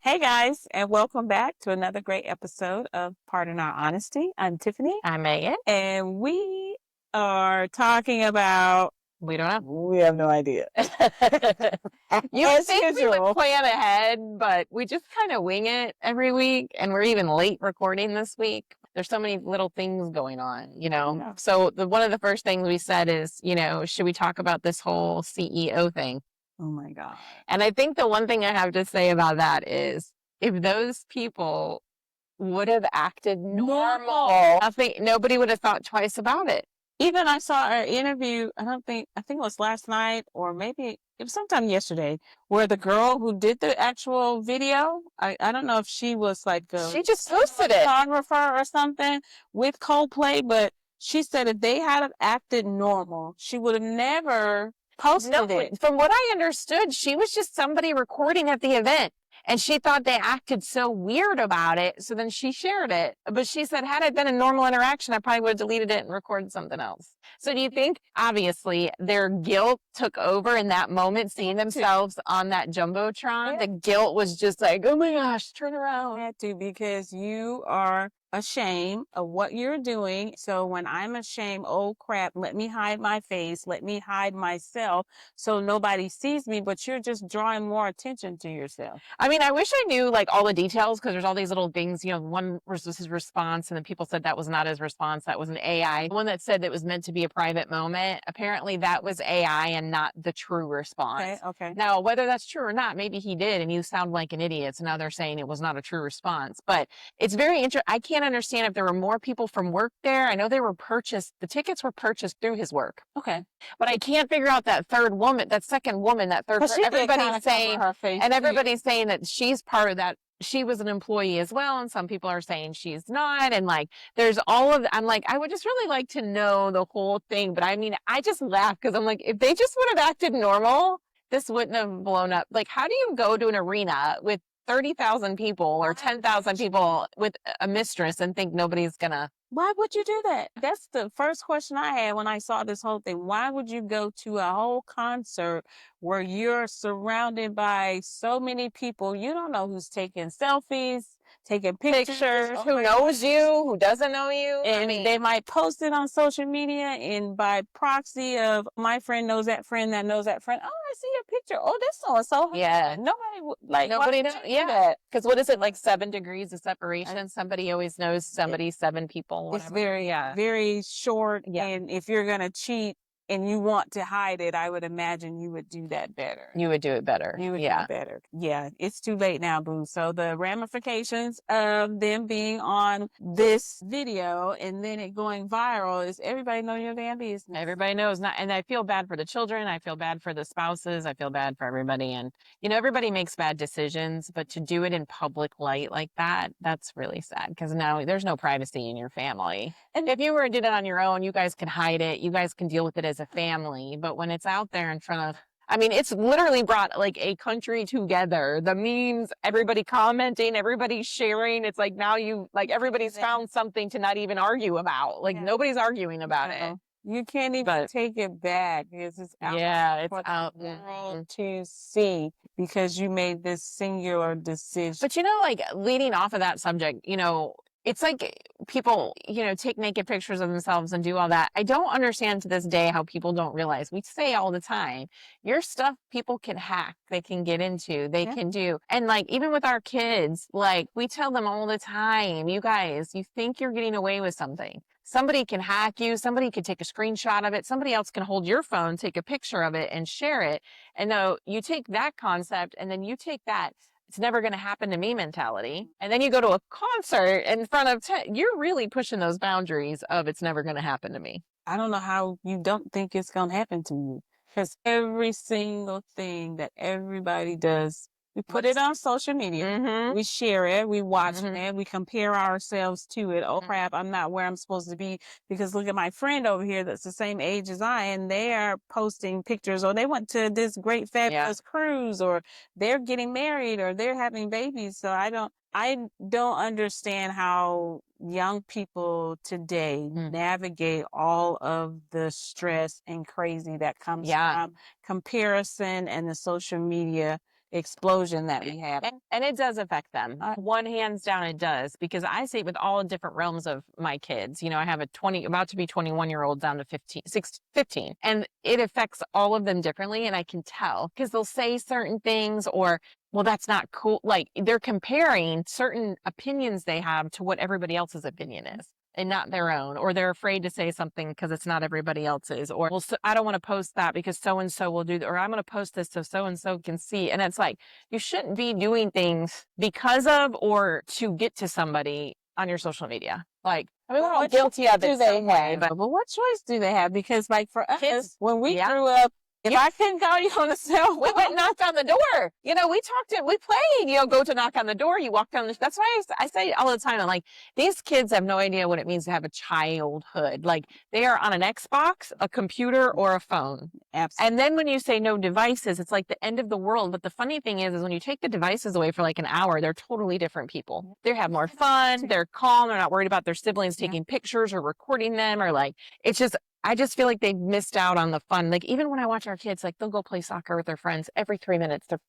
Hey guys, and welcome back to another great episode of Pardon Our Honesty. I'm Tiffany, I'm Megan. and we are talking about. We don't know. We have no idea. You As think we would usual. plan ahead, but we just kind of wing it every week, and we're even late recording this week. There's so many little things going on, Yeah. So one of the first things we said is, should we talk about this whole CEO thing? Oh my God. And I think the one thing I have to say about that is if those people would have acted normal, I think nobody would have thought twice about it. Even I saw an interview, I think it was last night or maybe it was sometime yesterday, where the girl who did the actual video, I don't know if she was like She just posted it. photographer or something with Coldplay, but she said if they had have acted normal, she would have never posted it. From what I understood, she was just somebody recording at the event. And she thought they acted so weird about it. So then she shared it. But she said, had it been a normal interaction, I probably would have deleted it and recorded something else. So do you think, obviously, their guilt took over in that moment, seeing themselves on that Jumbotron? Yeah. The guilt was just like, oh my gosh, turn around. Had to, because you are ashamed of what you're doing. So when I'm ashamed, oh crap, let me hide my face, let me hide myself so nobody sees me, but you're just drawing more attention to yourself. I mean, I wish I knew like all the details, because there's all these little things, one was his response, and then people said that was not his response, that was an AI. One that said it was meant to be a private moment, apparently that was AI and not the true response. Okay. Now, whether that's true or not, maybe he did and you sound like an idiot, so now they're saying it was not a true response. But it's very interesting. I can't understand if there were more people from work there. I know the tickets were purchased through his work. Okay. But I can't figure out that second woman, everybody's saying, and everybody's saying that she's part of that. She was an employee as well. And some people are saying she's not. And like, there's all of, I'm like, I would just really like to know the whole thing. But I mean, I just laugh because I'm like, if they just would have acted normal, this wouldn't have blown up. Like, how do you go to an arena with 30,000 people or 10,000 people with a mistress and think nobody's gonna? Why would you do that? That's the first question I had when I saw this whole thing. Why would you go to a whole concert where you're surrounded by so many people? You don't know who's taking selfies, taking pictures, who knows you, who doesn't know you. And they might post it on social media, and by proxy of my friend knows that friend that knows that friend. Oh, I see your picture. Oh, this so-and-so. Yeah. Nobody knows. Yeah. Because what is it, like 7 degrees of separation? Somebody always knows somebody, 7 people. Whatever. It's very short. Yeah. And if you're going to cheat and you want to hide it, I would imagine you would do that better. You would do it better. You would do it better. Yeah, it's too late now, boo. So the ramifications of them being on this video and then it going viral is everybody know your damn business. Everybody knows. And I feel bad for the children. I feel bad for the spouses. I feel bad for everybody. And, everybody makes bad decisions, but to do it in public light like that, that's really sad, because now there's no privacy in your family. And if you were to do it on your own, you guys can hide it. You guys can deal with it as a family. But when it's out there in front of, it's literally brought like a country together. The memes, everybody commenting, everybody sharing. It's like now everybody's found something to not even argue about. Like nobody's arguing about it. You can't even take it back because it's out it's out the world to see, because you made this singular decision. But like leading off of that subject, it's like people, take naked pictures of themselves and do all that. I don't understand to this day how people don't realize. We say all the time, your stuff people can hack, they can get into, they can do. And like, even with our kids, like we tell them all the time, you guys, you think you're getting away with something. Somebody can hack you. Somebody could take a screenshot of it. Somebody else can hold your phone, take a picture of it and share it. And though you take that concept and then you take that, it's never going to happen to me mentality. And then you go to a concert in front of 10, you're really pushing those boundaries of it's never going to happen to me. I don't know how you don't think it's going to happen to you, because every single thing that everybody does, we put it on social media, we share it, we watch it, we compare ourselves to it. Oh crap, I'm not where I'm supposed to be, because look at my friend over here that's the same age as I, and they are posting pictures, or they went to this great fabulous cruise, or they're getting married, or they're having babies. So I don't understand how young people today navigate all of the stress and crazy that comes from comparison and the social media. explosion that we have. And it does affect them. One hands down, it does, because I see it with all different realms of my kids. You know, I have a about to be 21-year-old down to 15, and it affects all of them differently. And I can tell because they'll say certain things or, well, that's not cool. Like they're comparing certain opinions they have to what everybody else's opinion is and not their own, or they're afraid to say something because it's not everybody else's, or, well, so I don't want to post that because so-and-so will do that, or I'm going to post this so so-and-so can see. And it's like, you shouldn't be doing things because of or to get to somebody on your social media. Like, I mean, we're all guilty of it. But what choice do they have? Because like for us, when we grew up, if I couldn't call you on the cell phone, we went and knocked on the door. You know, we played, you know, go to knock on the door. You walk down that's why I say all the time, I'm like, these kids have no idea what it means to have a childhood. Like they are on an Xbox, a computer, or a phone. Absolutely. And then when you say no devices, it's like the end of the world. But the funny thing is when you take the devices away for like an hour, they're totally different people. They have more fun. They're calm. They're not worried about their siblings taking pictures or recording them, or like, it's just, I just feel like they've missed out on the fun. Like even when I watch our kids, like they'll go play soccer with their friends every 3 minutes. They're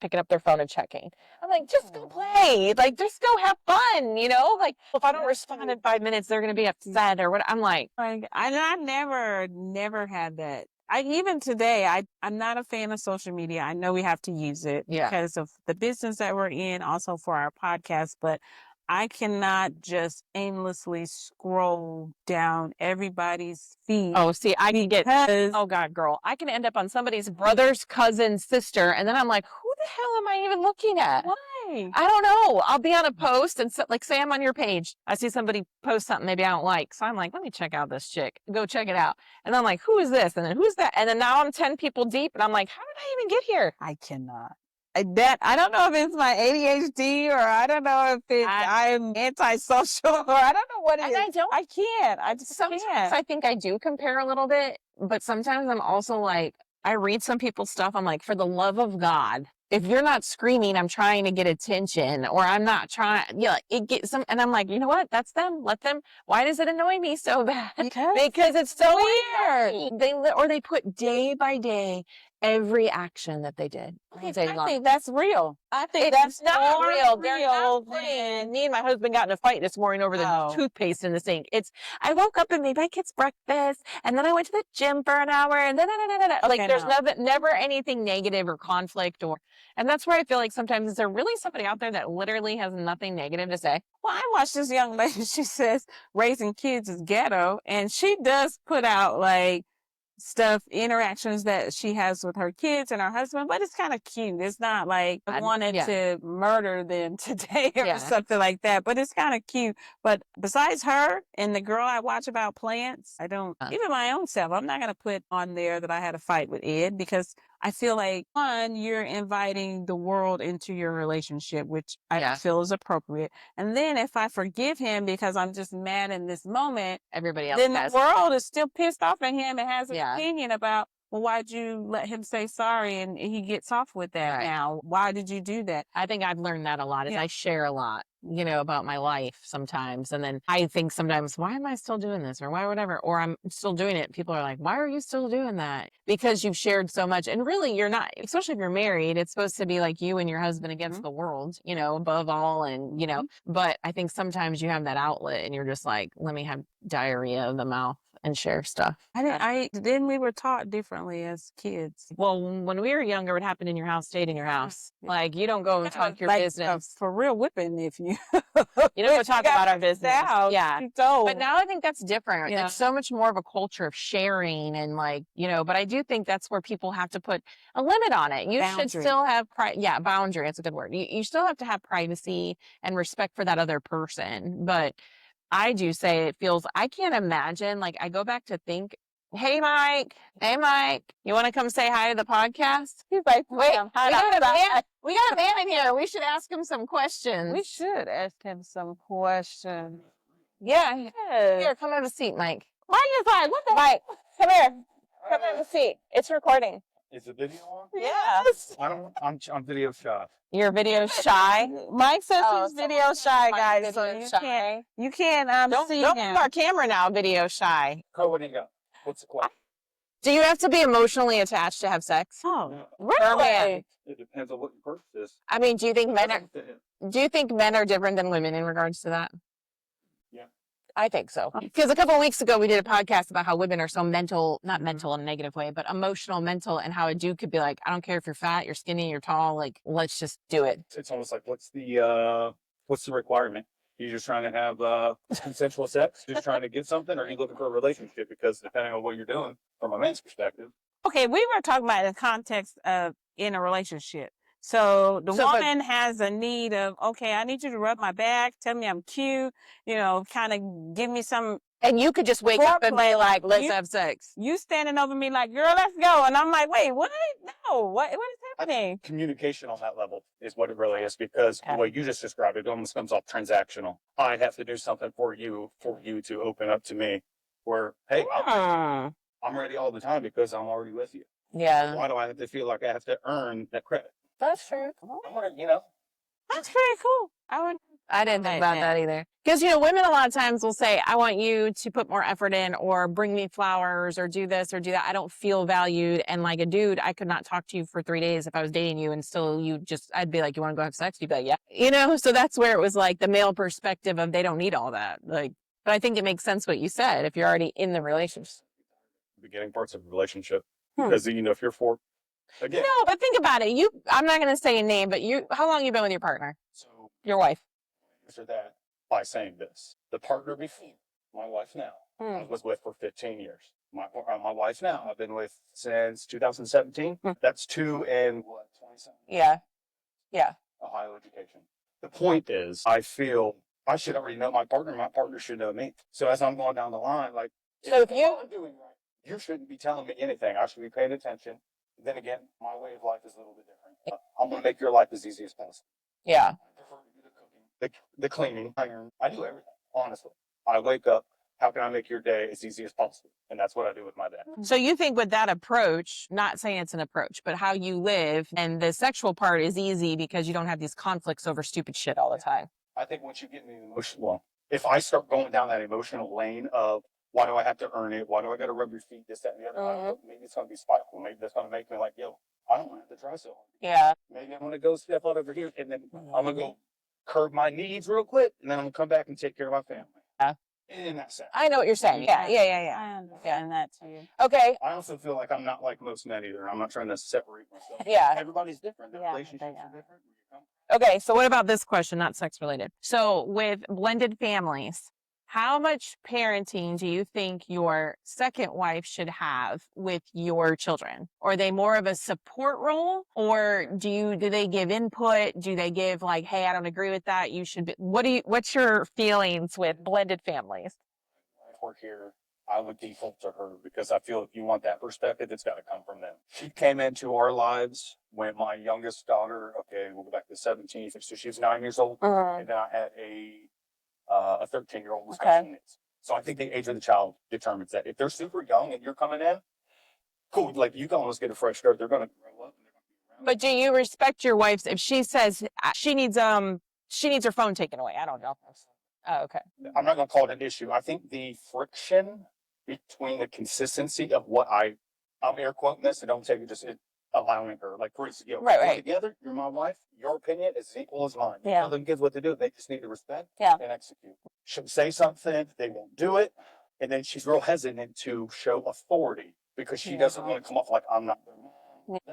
picking up their phone and checking. I'm like, just go play. Like, just go have fun, you know? Like, if I don't respond in 5 minutes, they're going to be upset or what. I'm like, I never had that. Even today, I'm not a fan of social media. I know we have to use it because of the business that we're in, also for our podcast, but I cannot just aimlessly scroll down everybody's feed. Oh, see, I can get, oh God, girl, I can end up on somebody's brother's cousin's sister. And then I'm like, who the hell am I even looking at? Why? I don't know. I'll be on a post and so, like, say I'm on your page. I see somebody post something maybe I don't like. So I'm like, let me check out this chick. Go check it out. And I'm like, who is this? And then who's that? And then now I'm 10 people deep. And I'm like, how did I even get here? I cannot. I don't know if it's my ADHD or I don't know if it's I'm antisocial or I don't know what it is. I can't. I just sometimes can't. I think I do compare a little bit, but sometimes I'm also like, I read some people's stuff. I'm like, for the love of God, if you're not screaming, I'm trying to get attention, or I'm not trying, it gets some, and I'm like, you know what? That's them. Let them. Why does it annoy me so bad? Because it's so weird. They put day by day every action that they did. I think that's real. I think that's not real. They're not putting. Me and my husband got in a fight this morning over the toothpaste in the sink. I woke up and made my kids breakfast, and then I went to the gym for an hour, and then there's never anything negative or conflict and that's where I feel like sometimes is there really somebody out there that literally has nothing negative to say? Well, I watched this young lady. She says raising kids is ghetto, and she does put out like interactions that she has with her kids and her husband, but it's kind of cute. It's not like I wanted to murder them today or something like that, but it's kind of cute. But besides her and the girl I watch about plants, I don't, even my own self, I'm not going to put on there that I had a fight with Ed, because I feel like, one, you're inviting the world into your relationship, which I feel is appropriate. And then if I forgive him because I'm just mad in this moment, everybody else then the world is still pissed off at him and has an opinion about, well, why'd you let him say sorry? And he gets off with that now. Why did you do that? I think I've learned that a lot. I share a lot, about my life sometimes. And then I think sometimes, why am I still doing this? Or why, whatever, or I'm still doing it. People are like, why are you still doing that? Because you've shared so much. And really, you're not, especially if you're married, it's supposed to be like you and your husband against the world, above all. And, but I think sometimes you have that outlet and you're just like, let me have diarrhea of the mouth and share stuff. Then we were taught differently as kids. Well, when we were younger, what happened in your house stayed in your house. Like, you don't go and talk your business. For real whipping if you... You don't go talk about our business. Yeah. But now I think that's different. It's so much more of a culture of sharing and but I do think that's where people have to put a limit on it. You should still have boundary. That's a good word. You still have to have privacy and respect for that other person. But I do say I can't imagine, like, I go back to think, hey, Mike, you want to come say hi to the podcast? He's like, wait, we got a man in here. We should ask him some questions. We should ask him some questions. Yeah. Here, come have a seat, Mike. Mike is like, what the Mike, come here. Come have a seat. It's recording. Is the video on? Yes. I'm video shy. You're video shy? Mike says he's video shy, guys. So you can't don't see move him. our camera now, video shy. What do you got? What's the question? Do you have to be emotionally attached to have sex? Oh, Yeah. really? It depends on what your purpose is. I mean, do you think men are different than women in regards to that? Yeah. I think so. Because a couple of weeks ago, we did a podcast about how women are so mental, not mental in a negative way, but emotional, mental, and how a dude could be like, I don't care if you're fat, you're skinny, you're tall, like, let's just do it. It's almost like what's the requirement? You just trying to have consensual sex, just trying to get something, or are you looking for a relationship? Because depending on what you're doing, from a man's perspective, Okay, we were talking about the context of in a relationship. So the So, but- woman has a need of, okay, I need you to rub my back, tell me I'm cute, kind of give me some. And you could just wake up and be Foreplay. like, let's You- have sex. You standing over me like, girl, let's go, and I'm like, wait, what? No, what is happening? communication on that level is what it really is. Because the way you just described it, almost comes off transactional. I have to do something for you to open up to me. Where, hey, I'm ready all the time because I'm already with you. Yeah. Why do I have to feel like I have to earn that credit? That's true. I want to, That's very cool. I didn't think about Yeah. that either. Because, women a lot of times will say, I want you to put more effort in or bring me flowers or do this or do that. I don't feel valued. And like a dude, I could not talk to you for 3 days if I was dating you and still I'd be like, you want to go have sex? You'd be like, yeah. So that's where it was like the male perspective of they don't need all that. Like, but I think it makes sense what you said if you're already in the relationship. beginning parts of a relationship. Because, if you're again. No, but think about it. I'm not going to say a name, but how long you been with your partner? So Your wife? answer that by saying this. The partner before, my wife now, I was with for 15 years. My wife now, I've been with since 2017. That's 2 and 27. Yeah. Yeah. Ohio education. The point is, I feel I should already know my partner should know me. So as I'm going down the line, like, So if you- I'm doing right, you shouldn't be telling me anything. I should be paying attention. Then again, my way of life is a little bit different. I'm going to make your life as easy as possible. Yeah. I prefer to do the cooking, the cleaning, iron. I do everything, honestly. I wake up, how can I make your day as easy as possible? And that's what I do with my dad. So you think with that approach, not saying it's an approach, but how you live and the sexual part is easy because you don't have these conflicts over stupid shit all the time. I think once you get in the emotional, if I start going down that emotional lane of why do I have to earn it? Why do I got to rub your feet? This, that, and the other. I don't know, maybe it's going to be spiteful. Maybe that's going to make me like, yo, I don't want to have to try so hard. Yeah. Maybe I'm going to go step out over here and then I'm going to go curb my needs real quick. And then I'm going to come back and take care of my family. Yeah. In that sense. I know what you're saying. Yeah. I understand that too. Okay. I also feel like I'm not like most men either. I'm not trying to separate myself. Yeah. Everybody's different. Their Yeah, relationships they are are. different. Okay. So what about this question? Not sex related. So with blended families, how much parenting do you think your second wife should have with your children? Are they more of a support role, or do they give input? Do they give like, hey, I don't agree with that. You should be, what's your feelings with blended families? If we're here, I would default to her because I feel if you want that perspective, it's got to come from them. She came into our lives when my youngest daughter, okay, we'll go back to 17, so she was 9 years old, and then I had a 13-year-old with special needs. So I think the age of the child determines that. If they're super young and you're coming in, cool, like you can almost get a fresh start. They're going to grow up and they're going to be around. But do you respect your wife's if she says she needs her phone taken away? I don't know. Oh, okay. I'm not going to call it an issue. I think the friction between the consistency of what I'm air quoting this, and don't take it just allowing her, like, for instance, Right. together, you're my wife, your opinion is as equal as mine. Yeah. Tell them kids what to do. They just need to respect Yeah. and execute. She'll say something, they won't do it, and then she's real hesitant to show authority because she doesn't want to come off like I'm not.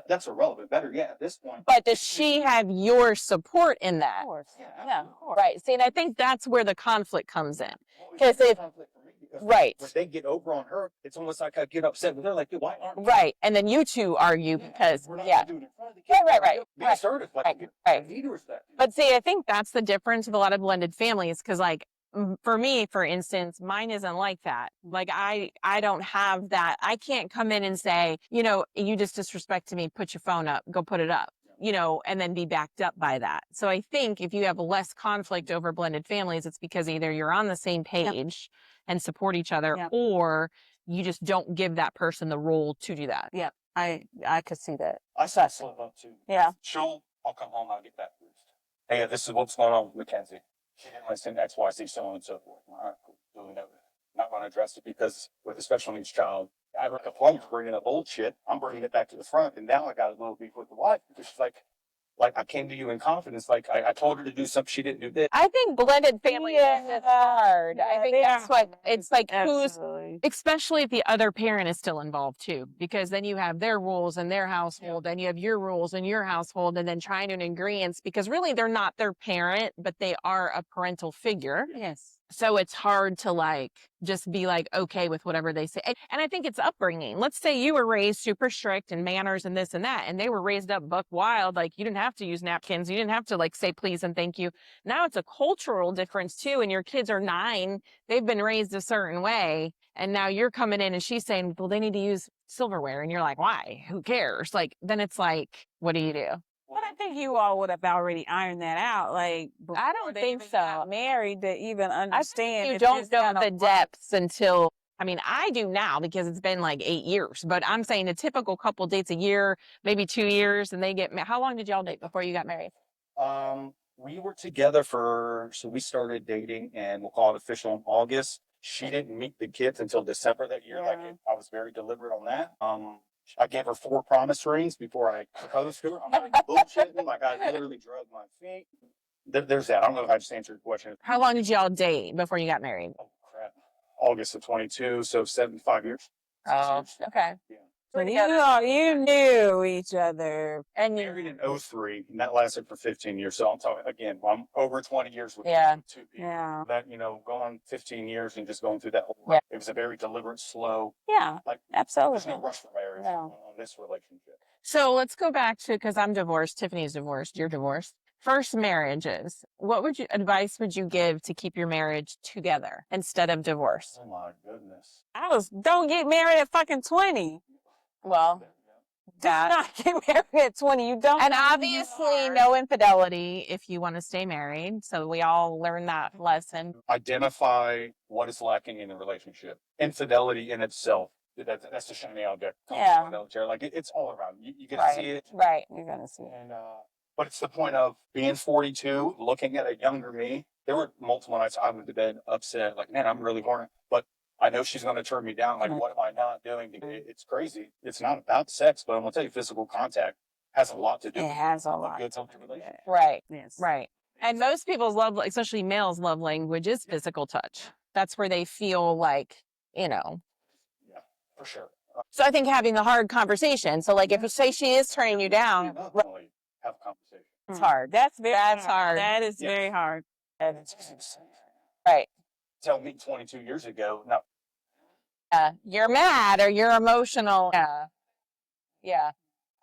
That's irrelevant. Better yet, at this point. But does she have your support in that? Of course. Yeah. Of course. Right. See, and I think that's where the conflict comes in. Because if- Right. when they get over on her, it's almost like I get upset with her, like, why aren't you? Right. And then you two argue because, We're not yeah. gonna do it in front of the kids. Right. Be assertive, like, Right, you right. need to respect. But see, I think that's the difference with a lot of blended families. Cause like for me, for instance, mine isn't like that. Like I don't have that. I can't come in and say, you just disrespected me, put your phone up, go put it up, and then be backed up by that. So I think if you have less conflict over blended families, it's because either you're on the same page and support each other, Yep. or you just don't give that person the role to do that. Yeah, I could see that. I saw slip up too. Yeah. I'll come home, I'll get that first. Hey, this is what's going on with Mackenzie. She didn't listen X, Y, Z, so on and so forth. All right, cool. Duly noted. Not going to address it because with a special needs child, I have a plumber bringing up old shit. I'm bringing it back to the front, and now I got a little beef with the wife because she's like I came to you in confidence. Like I told her to do something, she didn't do this. I think blended families is hard. I think that's what it's like. Absolutely. Especially if the other parent is still involved too, because then you have their rules in their household, and you have your rules in your household, and then trying to agreement because really they're not their parent, but they are a parental figure. Yes. So it's hard to like just be like okay with whatever they say. And I think it's upbringing. Let's say you were raised super strict and manners and this and that, and they were raised up buck wild. Like you didn't have to use napkins. You didn't have to like say please and thank you. Now it's a cultural difference too. And your kids are 9. They've been raised a certain way. And now you're coming in and she's saying, well, they need to use silverware. And you're like, why? Who cares? Like, then it's like, what do you do? But I think you all would have already ironed that out. Like, I don't think so. Got married to even understand. You don't know the depths until, I mean, I do now because it's been like 8 years, but I'm saying a typical couple dates a year, maybe 2 years, and they get married. How long did y'all date before you got married? We were together so we started dating, and we'll call it official in August. She didn't meet the kids until December that year. Yeah. I was very deliberate on that. I gave her 4 promise rings before I proposed to her. I'm like bullshitting. Like I literally drugged my feet. There's that. I don't know if I just answered your question. How long did y'all date before you got married? Oh crap! August of 22, so 5 years. 6 years. Okay. Yeah. So you knew each other. And you, Married in 03, and that lasted for 15 years. So I'm talking again, I'm over 20 years with Yeah. 2 people. Yeah. That, going 15 years and just going through that whole Yeah. It was a very deliberate, slow, Yeah. like Absolutely. there's no rush for marriage No. on this relationship. so let's go back to, because I'm divorced, Tiffany's divorced, you're divorced. First marriages, what advice would you give to keep your marriage together instead of divorce? Oh my goodness. Don't get married at fucking 20. Well, Do not get married at 20. You don't. and know who you obviously are. no infidelity if you want to stay married. So we all learn that lesson. Identify what is lacking in the relationship. Infidelity in itself. That's the shiny object. Yeah. Like it's all around. You get to Right. see it. Right. You're gonna see. And but it's the point of being 42, looking at a younger me. There were multiple nights I went to bed upset, like, man, I'm really horny. But I know she's going to turn me down. Like, what am I not doing? It's crazy. It's not about sex, but I'm going to tell you, physical contact has a lot to do It with has a a lot. good healthy relationship. Right. Yes. Right. And most people's love, especially males' love language is physical touch. That's where they feel like, Yeah, for sure. So I think having the hard conversation. So like if you say she is turning you down, Definitely have a conversation. it's hard. That's very That's hard. hard. That is Yes. very hard. And it's insane. Right. Tell me 22 years ago, no, You're mad or you're emotional. Yeah. Yeah.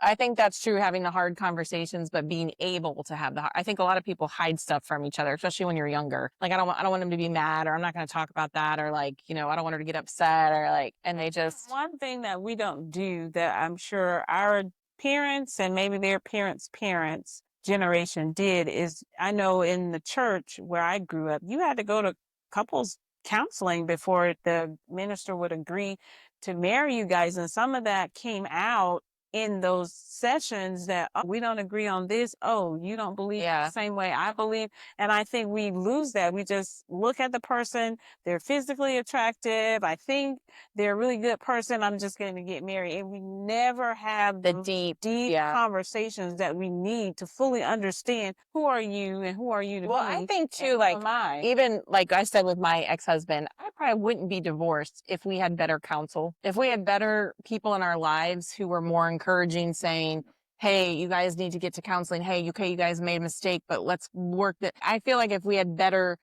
I think that's true, having the hard conversations, but being able to have I think a lot of people hide stuff from each other, especially when you're younger. Like, I don't want them to be mad, or I'm not going to talk about that, or like, I don't want her to get upset, or like, and they just, One thing that we don't do that I'm sure our parents and maybe their parents' parents generation did is, I know in the church where I grew up, you had to go to couples counseling before the minister would agree to marry you guys. And some of that came out in those sessions that, oh, we don't agree on this. Oh, you don't believe Yeah. the same way I believe. And I think we lose that. We just look at the person. They're physically attractive. I think they're a really good person. I'm just going to get married. And we never have The those deep, deep yeah. conversations that we need to fully understand who are you and who are you to well, me. I think too, and like, who am I? even like I said with my ex-husband, I probably wouldn't be divorced if we had better counsel, if we had better people in our lives who were more encouraging, saying, hey, you guys need to get to counseling. Hey, okay, you guys made a mistake, but let's work that. I feel like if we had better,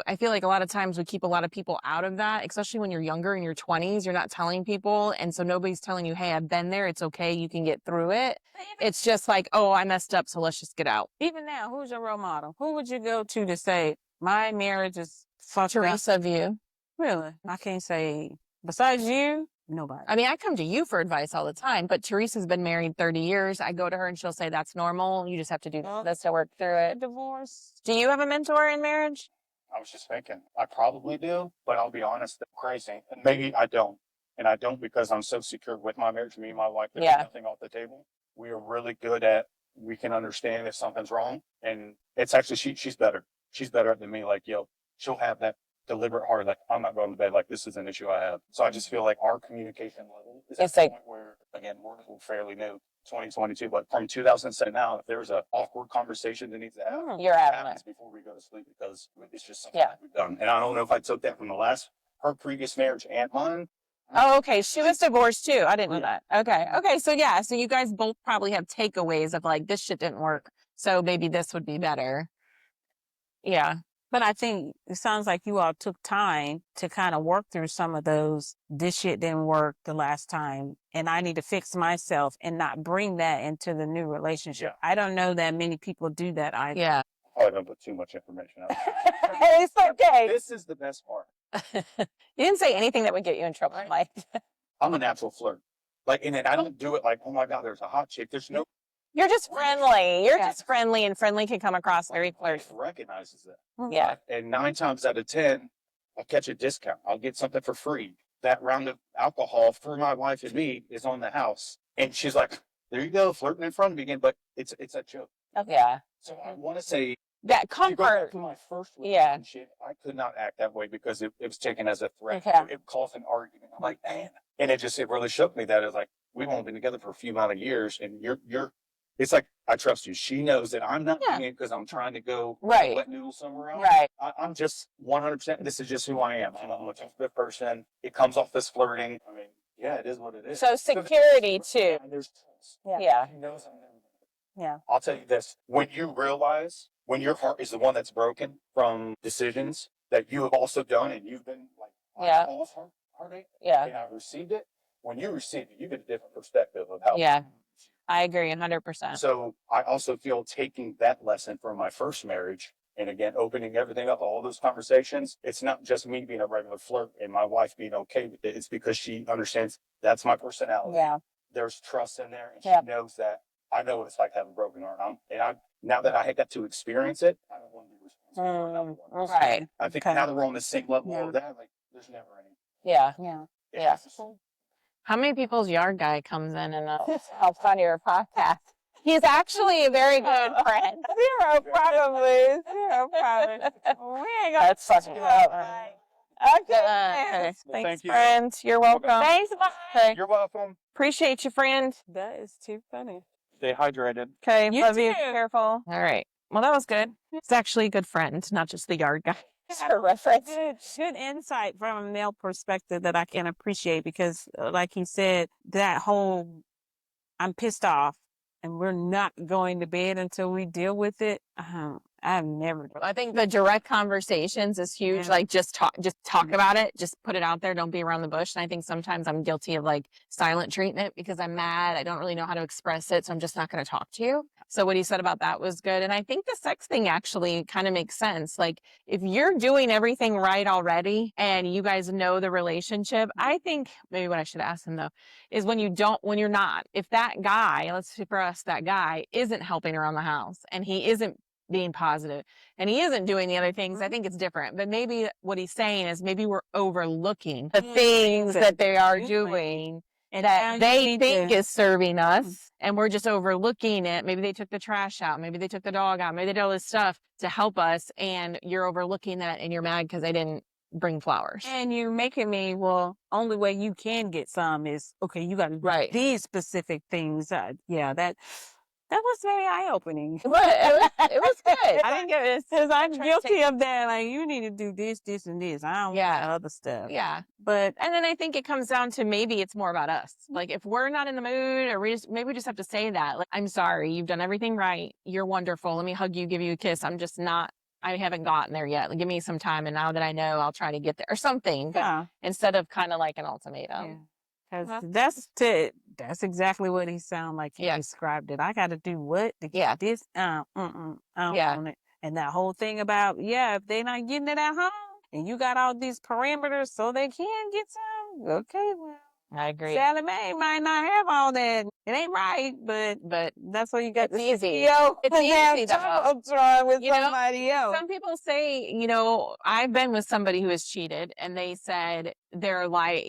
I feel like a lot of times we keep a lot of people out of that, especially when you're younger, in your 20s, you're not telling people. And so nobody's telling you, hey, I've been there. It's okay. You can get through it. It's just like, oh, I messed up, so let's just get out. Even now, who's your role model? Who would you go to say, my marriage is fucked up? Teresa View. Really? I can't say, besides you, nobody. I mean, I come to you for advice all the time, but Teresa's been married 30 years. I go to her and she'll say, that's normal. You just have to do this to work through A it. divorce. Do you have a mentor in marriage? I was just thinking, I probably do, but I'll be honest, I'm crazy. And maybe I don't. And I don't because I'm so secure with my marriage. Me and my wife, there's Yeah. nothing off the table. We are really good at, we can understand if something's wrong. And it's actually, she's better. She's better than me. Like, she'll have that deliberate heart. Like, I'm not going to bed. Like, this is an issue I have. So I just feel like our communication level is at It's the like- point where, again, we're fairly new, 2022, but from 2007 now, if there's an awkward conversation that needs to happen, You're it having happens it. before we go to sleep because it's just something Yeah. that we've done. And I don't know if I took that from her previous marriage and mine. Oh, okay. She was divorced too. I didn't know Yeah. that. Okay. Okay. So yeah. So you guys both probably have takeaways of like, this shit didn't work. So maybe this would be better. Yeah. But I think it sounds like you all took time to kind of work through some of those. This shit didn't work the last time, and I need to fix myself and not bring that into the new relationship. Yeah. I don't know that many people do that either. Yeah. I don't put too much information out. It's okay. This is the best part. You didn't say anything that would get you in trouble, Mike. I'm a natural flirt. Like, and then I don't do it like, oh my God, there's a hot chick. There's no You're just friendly. You're Yeah. just friendly, and friendly can come across very flirty. recognizes that. Yeah. And 9 times out of 10, I'll catch a discount. I'll get something for free. That round of alcohol for my wife and me is on the house. And she's like, there you go, flirting in front of me again. But it's a joke. Yeah. So I want to say, That to go back comfort. to my first Yeah. relationship, I could not act that way because it was taken as a threat. Okay. It caused an argument. I'm like, man. And it really shook me that it's like, we've only been together for a few amount of years and it's like, I trust you. She knows that I'm not Yeah. doing it because I'm trying to go Right. wet noodle somewhere else. Right. I'm just 100%. This is just who I am. I'm a tough person. It comes off as flirting. I mean, yeah, it is what it is. So security too. And there's trust. Yeah. She knows I'm never. Yeah. I'll tell you this: when you realize when your heart is the one that's broken from decisions that you have also done, and you've been like, Yeah. all this heartache, Yeah. and I've received it. When you receive it, you get a different perspective of how. Yeah. I agree 100%. So I also feel taking that lesson from my first marriage and again, opening everything up, all those conversations, it's not just me being a regular flirt and my wife being okay with it. It's because she understands that's my personality. Yeah. There's trust in there and Yeah. she knows that I know what it's like to have a broken heart. Now that I got to experience it, I don't want to be responsible for another one. Right. I think Okay. now that we're on the same level Yeah. of that, like there's never any. Yeah. Yeah. Yeah. How many people's yard guy comes in and helps on your podcast? He's actually a very good friend. Zero probably. Zero probably. We ain't gonna That's such a talk good about Okay. Thanks, Thank you. Friend, you're welcome. Thanks, bye. Okay. You're welcome. Appreciate you, friend. That is too funny. Stay hydrated. Okay. You Love you. too. Careful. All right. Well, that was good. It's actually a good friend, not just the yard guy. For reference. Good insight from a male perspective that I can appreciate because, like he said, that whole I'm pissed off and we're not going to bed until we deal with it. I've never. I think the direct conversations is huge. Yeah. Like just talk about it. Just put it out there. Don't be around the bush. And I think sometimes I'm guilty of like silent treatment because I'm mad. I don't really know how to express it. So I'm just not going to talk to you. So what he said about that was good. And I think the sex thing actually kind of makes sense. Like if you're doing everything right already and you guys know the relationship, I think maybe what I should ask him though is when you're not, if that guy, let's say for us, that guy isn't helping around the house and he isn't being positive and he isn't doing the other things, I think it's different. But maybe what he's saying is maybe we're overlooking the things that they are doing And that now you they need think to- is serving us and we're just overlooking it. Maybe they took the trash out. Maybe they took the dog out. Maybe they did all this stuff to help us and you're overlooking that and you're mad because they didn't bring flowers. And you're making me, well, only way you can get some is, okay, you got to do Right. these specific things. Yeah, that was very eye-opening. But it was good. I didn't get it because I'm guilty of that. Like, you need to do this, this, and this. I don't want Yeah. that other stuff. Yeah. But And then I think it comes down to maybe it's more about us. Like if we're not in the mood or maybe we just have to say that. Like, I'm sorry, you've done everything right. You're wonderful. Let me hug you, give you a kiss. I haven't gotten there yet. Like, give me some time. And now that I know, I'll try to get there or something. But yeah, instead of kind of like an ultimatum. because that's exactly what he sounded like. He Yeah. described it. I got to do what to get Yeah. this. I don't Yeah. want it. And that whole thing about if they're not getting it at home, and you got all these parameters so they can get some. Okay, well, I agree. Sally Mae might not have all that. It ain't right, but But that's what you got. it's easy. Yo, It's easy though. I'm trying with You know, somebody else. Some people say, I've been with somebody who has cheated and they said their life,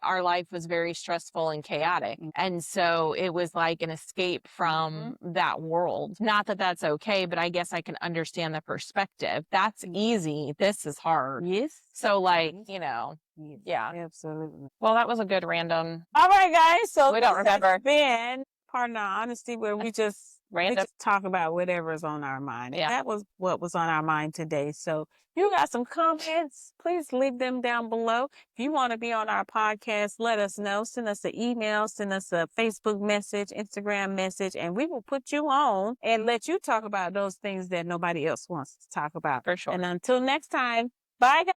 our life was very stressful and chaotic. And so it was like an escape from that world. Not that that's okay, but I guess I can understand the perspective. That's easy. This is hard. Yes. So like, Yes. yeah. Absolutely. Well, that was a good random. All right, guys. So We don't this has remember. been Partner Honesty, where we just Random. talk about whatever's on our mind. Yeah. That was what was on our mind today. So you got some comments, please leave them down below. If you want to be on our podcast, let us know. Send us an email, send us a Facebook message, Instagram message, and we will put you on and let you talk about those things that nobody else wants to talk about. For sure. And until next time, bye, guys.